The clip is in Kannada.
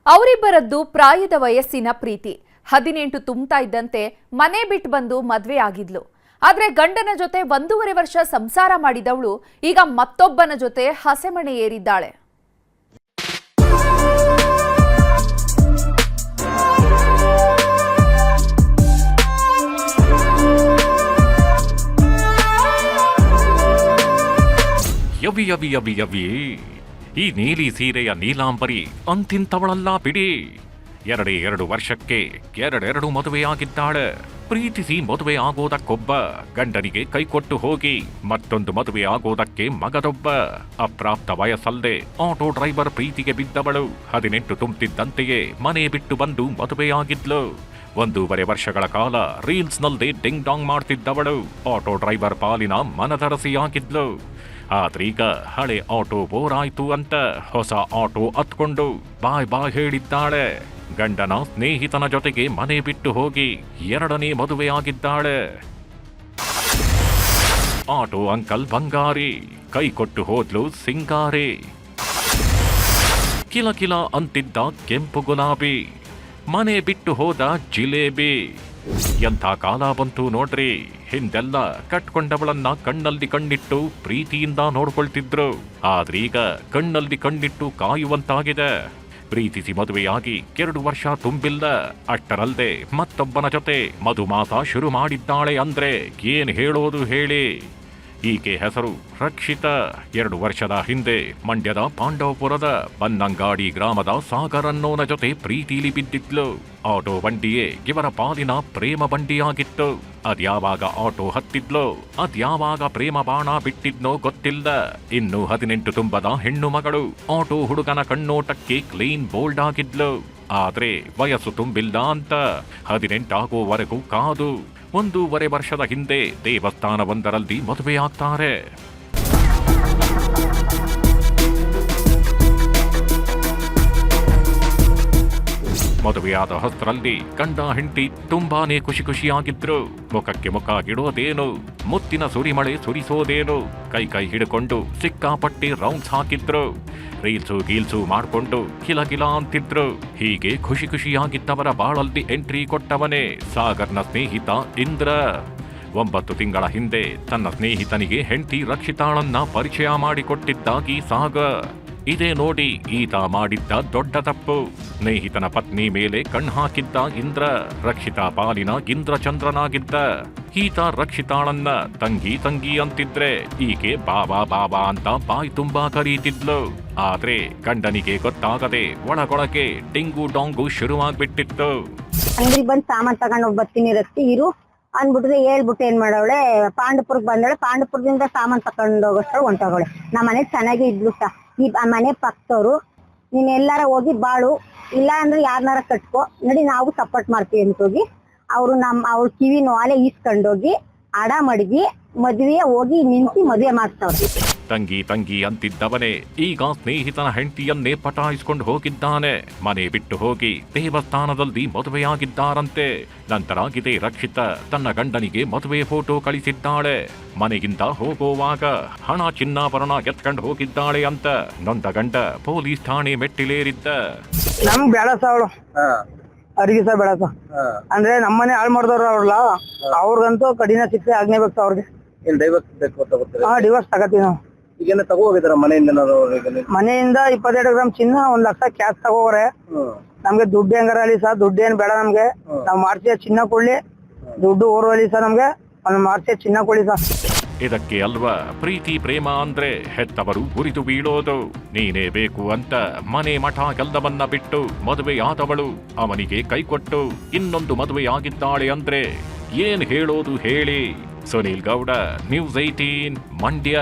ಅವರಿಬ್ಬರದ್ದು ಪ್ರಾಯದ ವಯಸ್ಸಿನ ಪ್ರೀತಿ. 18 ತುಂಬುತ್ತಾ ಇದ್ದಂತೆ ಮನೆ ಬಿಟ್ಟು ಬಂದು ಮದುವೆ ಆಗಿದ್ಲು. ಆದ್ರೆ ಗಂಡನ ಜೊತೆ 1.5 ವರ್ಷ ಸಂಸಾರ ಮಾಡಿದವಳು ಈಗ ಮತ್ತೊಬ್ಬನ ಜೊತೆ ಹಸೆಮಣೆ ಏರಿದ್ದಾಳೆ. ಯವಿ ಯವಿ ಯವಿ ಯವಿ ಈ ನೀಲಿ ಸೀರೆಯ ನೀಲಾಂಬರಿ ಅಂತಿಂತವಳಲ್ಲ ಬಿಡಿ. 2 ವರ್ಷಕ್ಕೆ ಎರಡು ಮದುವೆಯಾಗಿದ್ದಾಳೆ. ಪ್ರೀತಿಸಿ ಮದುವೆ ಆಗೋದಕ್ಕೊಬ್ಬ, ಗಂಡನಿಗೆ ಕೈಕೊಟ್ಟು ಹೋಗಿ ಮತ್ತೊಂದು ಮದುವೆ ಆಗೋದಕ್ಕೆ ಮಗದೊಬ್ಬ. ಅಪ್ರಾಪ್ತ ವಯಸ್ಸಲ್ಲದೆ ಆಟೋ ಡ್ರೈವರ್ ಪ್ರೀತಿಗೆ ಬಿದ್ದವಳು 18 ತುಂಬುತ್ತಿದ್ದಂತೆಯೇ ಮನೆ ಬಿಟ್ಟು ಬಂದು ಮದುವೆಯಾಗಿದ್ಲು. 1.5 ವರ್ಷಗಳ ಕಾಲ ರೀಲ್ಸ್ನಲ್ಲಿ ಡಿಂಗ್ ಡಾಂಗ್ ಮಾಡ್ತಿದ್ದವಳು ಆಟೋ ಡ್ರೈವರ್ ಪಾಲಿನ ಮನದರಸಿಯಾಗಿದ್ಲು. ಆದ್ರೀಗ ಹಳೆ ಆಟೋ ಬೋರ್ ಆಯ್ತು ಅಂತ ಹೊಸ ಆಟೋ ಹತ್ಕೊಂಡು ಬಾಯ್ ಹೇಳಿದ್ದಾಳೆ. ಗಂಡನ ಸ್ನೇಹಿತನ ಜೊತೆಗೆ ಮನೆ ಬಿಟ್ಟು ಹೋಗಿ 2ನೇ ಮದುವೆಯಾಗಿದ್ದಾಳೆ. ಆಟೋ ಅಂಕಲ್ ಬಂಗಾರಿ, ಕೈ ಕೊಟ್ಟು ಹೋದ್ಲು ಸಿಂಗಾರಿ. ಕಿಲಕಿಲ ಅಂತಿದ್ದ ಕೆಂಪು ಗುಲಾಬಿ, ಮನೆ ಬಿಟ್ಟು ಹೋದ ಜಿಲೇಬಿ. ಎಂಥ ಕಾಲ ಬಂತು ನೋಡ್ರಿ. ಹಿಂದೆಲ್ಲ ಕಟ್ಕೊಂಡವಳನ್ನ ಕಣ್ಣಲ್ಲಿ ಕಣ್ಣಿಟ್ಟು ಪ್ರೀತಿಯಿಂದ ನೋಡ್ಕೊಳ್ತಿದ್ರು. ಆದ್ರೀಗ ಕಣ್ಣಲ್ಲಿ ಕಣ್ಣಿಟ್ಟು ಕಾಯುವಂತಾಗಿದೆ. ಪ್ರೀತಿಸಿ ಮದುವೆಯಾಗಿ 2 ವರ್ಷ ತುಂಬಿಲ್ಲ. ಅಷ್ಟರಲ್ಲದೆ ಮತ್ತೊಬ್ಬನ ಜೊತೆ ಮಧುಮಾಸ ಶುರು ಮಾಡಿದ್ದಾಳೆ ಅಂದ್ರೆ ಏನ್ ಹೇಳೋದು ಹೇಳಿ. ಈಕೆ ಹೆಸರು ರಕ್ಷಿತಾ. 2 ವರ್ಷದ ಹಿಂದೆ ಮಂಡ್ಯದ ಪಾಂಡವಪುರದ ಬನ್ನಂಗಾಡಿ ಗ್ರಾಮದ ಸಾಗರ್ ಅನ್ನೋನ ಜೊತೆ ಪ್ರೀತಿಲಿ ಬಿದ್ದಿದ್ಲು. ಆಟೋ ಬಂಡಿಯೇ ಇವರ ಪಾಲಿನ ಪ್ರೇಮ ಬಂಡಿಯಾಗಿತ್ತು. ಅದ್ಯಾವಾಗ ಆಟೋ ಹತ್ತಿದ್ಲೋ, ಅದ್ಯಾವಾಗ ಪ್ರೇಮ ಬಾಣ ಬಿಟ್ಟಿದ್ನೋ ಗೊತ್ತಿಲ್ಲ. ಇನ್ನು 18 ತುಂಬದ ಹೆಣ್ಣು ಮಗಳು ಆಟೋ ಹುಡುಗನ ಕಣ್ಣೋಟಕ್ಕೆ ಕ್ಲೀನ್ ಬೋಲ್ಡ್ ಆಗಿದ್ಲು. ಆದ್ರೆ ವಯಸ್ಸು ತುಂಬಿಲ್ಲ ಅಂತ 18 ಆಗೋವರೆಗೂ ಕಾದು 1.5 ವರ್ಷದ ಹಿಂದೆ ದೇವಸ್ಥಾನವೊಂದರಲ್ಲಿ ಮದುವೆಯಾಗ್ತಾರೆ. ಮದುವೆಯಾದ ಹೊಸರಲ್ಲಿ ಗಂಡ ಹೆಂಡತಿ ತುಂಬಾನೇ ಖುಷಿಯಾಗಿದ್ರು. ಮುಖಕ್ಕೆ ಮುಖ ಇಡೋದೇನು, ಮುತ್ತಿನ ಸುರಿಮಳೆ ಸುರಿಸೋದೇನು, ಕೈ ಹಿಡ್ಕೊಂಡು ಸಿಕ್ಕಾಪಟ್ಟಿ ರೌಂಡ್ಸ್ ಹಾಕಿದ್ರು. ಗೀಲ್ಸು ಮಾಡ್ಕೊಂಡು ಕಿಲಕಿಲ ಅಂತಿದ್ರು. ಹೀಗೆ ಖುಷಿಯಾಗಿದ್ದವರ ಬಾಳಲ್ಲಿ ಎಂಟ್ರಿ ಕೊಟ್ಟವನೇ ಸಾಗರ್ನ ಸ್ನೇಹಿತ ಇಂದ್ರ. 9 ತಿಂಗಳ ಹಿಂದೆ ತನ್ನ ಸ್ನೇಹಿತನಿಗೆ ಹೆಂಡತಿ ರಕ್ಷಿತಾಳನ್ನ ಪರಿಚಯ ಮಾಡಿಕೊಟ್ಟಿದ್ದಾಗಿ ಸಾಗರ್. ಇದೇ ನೋಡಿ ಈತ ಮಾಡಿದ್ದ ದೊಡ್ಡ ತಪ್ಪು. ಸ್ನೇಹಿತನ ಪತ್ನಿ ಮೇಲೆ ಕಣ್ಣು ಹಾಕಿದ್ದ ಇಂದ್ರ ರಕ್ಷಿತಾ ಪಾಲಿನ ಇಂದ್ರಚಂದ್ರನಾಗಿದ್ದ. ಈತ ರಕ್ಷಿತಾಳನ್ನ ತಂಗಿ ಅಂತಿದ್ರೆ ಈಕೆ ಬಾಬಾ ಅಂತ ಬಾಯಿ ತುಂಬಾ ಕರೀತಿದ್ಲು. ಆದ್ರೆ ಗಂಡನಿಗೆ ಗೊತ್ತಾಗದೆ ಒಳಗೊಳಗೆ ಡಿಂಗು ಡಾಂಗು ಶುರುವಾಗ್ಬಿಟ್ಟಿತ್ತು. ಅಂಗಡಿ ಬಂದ್ ಸಾಮಾನ್ ತಗೊಂಡ್ ಬರ್ತೀನಿ ರಸ್ತಿ ಇರು ಅಂದ್ಬಿಟ್ರೆ ಹೇಳ್ಬಿಟ್ಟು ಏನ್ ಮಾಡವಳೆ, ಪಾಂಡಪುರಕ್ಕೆ ಬಂದವಳೆ. ಪಾಂಡಪುರದಿಂದ ಸಾಮಾನ್ ತಕೊಂಡ್ ಹೋಗೋಷ್ಟು ಹೊಂಟೋಗವಳೆ. ನಮ್ಮ ಮನೆ ಚೆನ್ನಾಗಿ ಇದ್ಲು ಸ. ಈ ಮನೆ ಪಕ್ಕದವ್ರು ನೀನ್ ಎಲ್ಲಾರ ಹೋಗಿ ಬಾಳು, ಇಲ್ಲ ಅಂದ್ರೆ ಯಾರನಾರ ಕಟ್ಕೋ ನಡಿ, ನಾವು ಸಪೋರ್ಟ್ ಮಾಡ್ತೀವಿ ಅಂತ ಹೋಗಿ ಅವ್ರ ಕಿವಿ ನೋಲೆ ಈಸ್ಕೊಂಡೋಗಿ ಅಡ ಮಡಗಿ ಮದ್ವೆ ಹೋಗಿ ನಿಂತಿ ಮದ್ವೆ ಮಾಡ್ತಾವ್ರಿ. ತಂಗಿ ಅಂತಿದ್ದವನೇ ಈಗ ಸ್ನೇಹಿತನ ಹೆಂಡತಿಯನ್ನೇ ಪಟಾಯಿಸ್ಕೊಂಡು ಹೋಗಿದ್ದಾನೆ. ಮನೆ ಬಿಟ್ಟು ಹೋಗಿ ದೇವಸ್ಥಾನದಲ್ಲಿ ಮದುವೆಯಾಗಿದ್ದಾರಂತೆ. ನಂತರ ಇದೇ ರಕ್ಷಿತಾ ತನ್ನ ಗಂಡನಿಗೆ ಮದುವೆ ಫೋಟೋ ಕಳಿಸಿದ್ದಾಳೆ. ಮನೆಗಿಂದ ಹೋಗುವಾಗ ಹಣ ಚಿನ್ನಾಭರಣ ಎತ್ಕೊಂಡು ಹೋಗಿದ್ದಾಳೆ ಅಂತ ನೊಂದ ಗಂಡ ಪೊಲೀಸ್ ಠಾಣೆ ಮೆಟ್ಟಿಲೇರಿದ್ದ. ನಮ್ಗ್ ಬೇಡ ಅವಳು ಅರಿಗಿಸ ಬೇಡ ಅಂದ್ರೆ ನಮ್ಮನೆ ಹಾಳು ಮಾಡಿದವ್ರು ಅವ್ರಲ್ಲ, ಅವ್ರಿಗಂತೂ ಕಠಿಣ ಶಿಕ್ಷೆ ಆಗ್ನೇಬೇಕು. ಅವ್ರಿಗೆ ಡಿವೋರ್ಸ್ ತಗತೀವಿ ನಾವು. ಈಗೇನ ತಗೋಗಿದಾರ ಮನೆಯಿಂದ? ಮನೆಯಿಂದ 22 ಗ್ರಾಮ್ ಚಿನ್ನ, 1 ಲಕ್ಷ ಕ್ಯಾಶ್ ತಗೋರೆ. ನಮ್ಗೆ ದುಡ್ಡು ಹೆಂಗಾರ ಸರ್, ದುಡ್ಡು ಏನ್ ಬೇಡ ನಮ್ಗೆ. ನಾವ್ ಮಾಡ್ತೀವಿ ಚಿನ್ನ ಕೊಡ್ಲಿ, ದುಡ್ಡು ಓರ್ವಲಿ ಸರ್. ನಮ್ಗೆ ಮಾಡ್ತೀವಿ ಚಿನ್ನ ಕೊಡ್ಲಿ ಸರ್. ಇದಕ್ಕೆ ಅಲ್ವಾ ಪ್ರೀತಿ ಪ್ರೇಮ ಅಂದ್ರೆ ಹೆತ್ತವರು ಉರಿದು ಬೀಳೋದು. ನೀನೇ ಬೇಕು ಅಂತ ಮನೆ ಮಠ ಗೆಲ್ಲವನ್ನ ಬಿಟ್ಟು ಮದುವೆಯಾದವಳು ಅವನಿಗೆ ಕೈಕೊಟ್ಟು ಇನ್ನೊಂದು ಮದುವೆಯಾಗಿದ್ದಾಳೆ ಅಂದ್ರೆ ಏನ್ ಹೇಳೋದು ಹೇಳಿ. ಸುನೀಲ್ ಗೌಡ, ನ್ಯೂಸ್ 18 ಮಂಡ್ಯ.